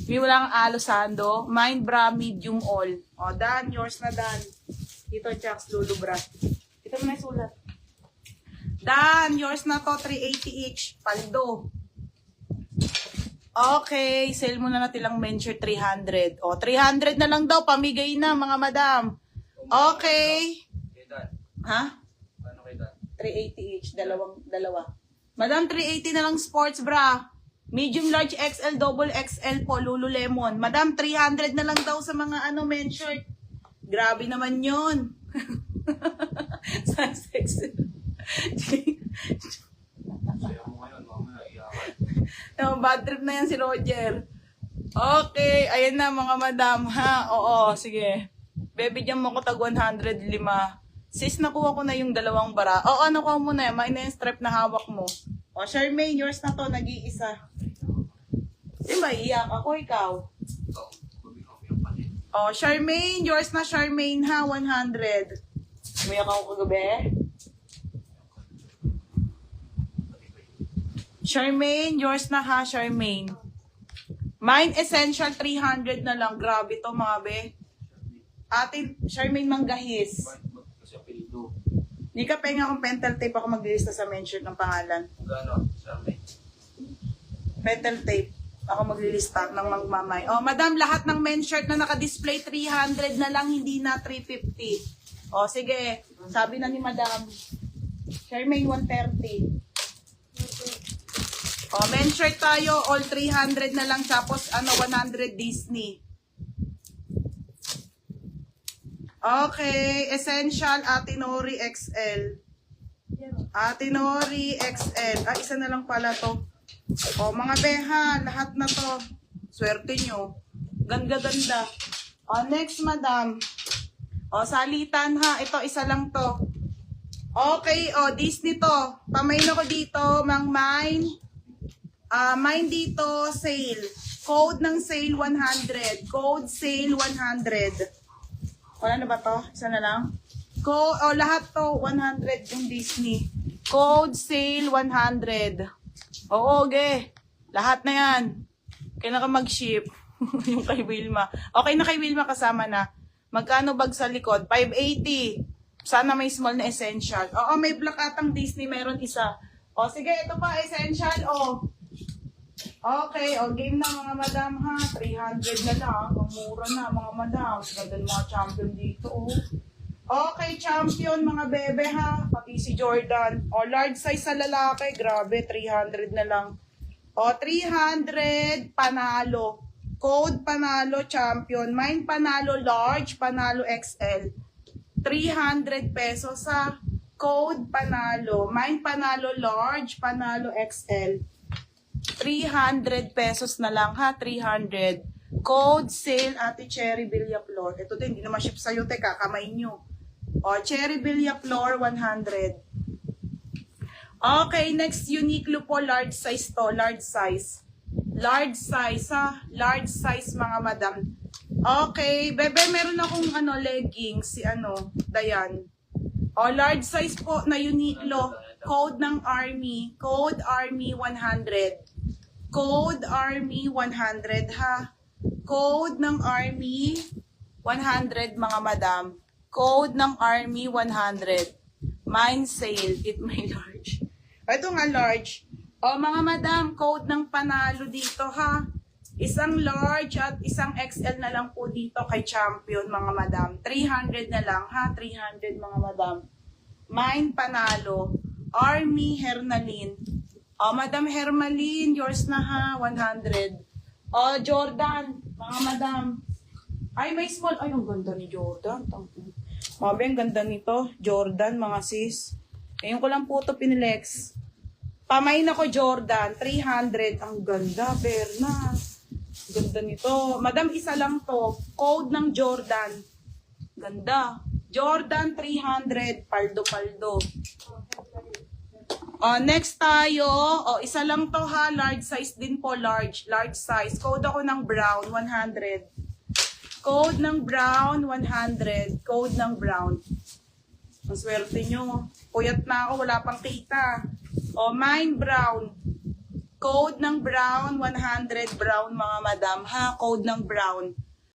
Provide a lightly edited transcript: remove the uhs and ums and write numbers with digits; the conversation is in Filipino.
May walang alo sando. Mine bra medium all. O, Dan, yours na Dan. Dito, Chucks, Lulu bra. Ito mo na yung sulat. Dan, yours na to, 380 each. Paldo. Okay, sale mo na natin lang mention 300. O, 300 na lang daw, pamigay na mga madam. Okay. Ha? 380 each, dalawa. Madam, 380 na lang sports bra. Medium, large, XL, double XL po, Lululemon. Madam, 300 na lang daw sa mga men shirt. Grabe naman yun. Sunsex. Bad trip na yan si Roger. Okay, ayan na mga madam ha. Oo, sige. Bibigyan mo ko tag 105. Sis, nakuha ko na yung dalawang bara. Oo, nakuha mo na yan. May na yung strap na hawak mo. O, Charmaine, yours na to, nag-iisa. Di ba, iyak ako, ikaw? O, Charmaine, yours na Charmaine ha, 100. Umiyak ako kagabi. Charmaine, yours na ha, Charmaine. Mine Essential, 300 na lang. Grabe to, mga be. Atin, Charmaine Manggahis. Hindi ka penga kung pentel tape ako maglilista sa mention ng pangalan. Gano'n? Charmaine. Pentel tape. Ako maglilista ng magmamay. Oh, madam, lahat ng men's shirt na naka-display 300 na lang, hindi na 350. Oh, sige. Sabi na ni madam. Charmaine, 130. Oh, men's shirt tayo, all 300 na lang, tapos 100 Disney. Okay, Essential, Atinori XL. Atinori XL. Ah, isa na lang pala to. O, mga beha, lahat na to. Swerte nyo. Ganda-ganda. O, next, madam. O, salitan ha. Ito, isa lang to. Okay, o, Disney to. Pamain ako dito, mang mine. Mine dito, sale. Code ng sale 100. Code sale 100. Wala na ba to? Isa na lang? Lahat to, 100 yung Disney. Code sale 100. Oo, ge. Lahat na yan. Kailan ka mag-ship? Yung kay Wilma. Okay na kay Wilma, kasama na. Magkano bag sa likod? 580. Sana may small na essential. Oo, may black atang Disney. Meron isa. O, sige, ito pa, essential. O. Okay, o, game na mga madam ha. 300 na lang. Mamura na mga madam. Ganda ng mga champion dito. O. Okay, champion mga bebe ha. Pati si Jordan. O, large size sa lalaki. Grabe, 300 na lang. O, 300 panalo. Code panalo champion. Mine panalo large, panalo XL. 300 pesos sa code panalo. Mine panalo large, panalo XL. 300 pesos na lang ha. 300. Code sale Ate Cherry Villaflor. Ito din, hindi naman ship sa'yo. Teka, kamay nyo. O, Cherry Villaflor, 100. Okay, next, Uniqlo po, large size to. Large size. Large size, ha? Large size, mga madam. Okay, bebe, meron akong leggings, si Dayan. O, large size po na Uniqlo. Code ng Army. Code Army 100. Code Army 100, ha? Code ng Army 100, mga madam. Code ng Army 100. Mine sale. It may large. Ito nga large. O, mga madam, code ng panalo dito ha. Isang large at isang XL na lang po dito kay champion, mga madam. 300 na lang ha. 300, mga madam. Mine panalo. Army Hernaline. O, Madam Hermaline, yours na ha. 100. O, Jordan, mga madam. Ay, may small. Ay, ang ganda ni Jordan. Mabi, ang ganda nito. Jordan, mga sis. Ngayon ko lang po ito pinilex. Pamain ako, Jordan. 300. Ang ganda, Berna. Ganda nito. Madam, isa lang to. Code ng Jordan. Ganda. Jordan, 300. Paldo-paldo. Next tayo. Isa lang to ha. Large size din po. Large size. Code ako ng brown. 100. Code ng brown, 100. Code ng brown. Ang swerte nyo. Puyat na ako, wala pang kita. Mine brown. Code ng brown, 100 brown mga madam ha. Code ng brown.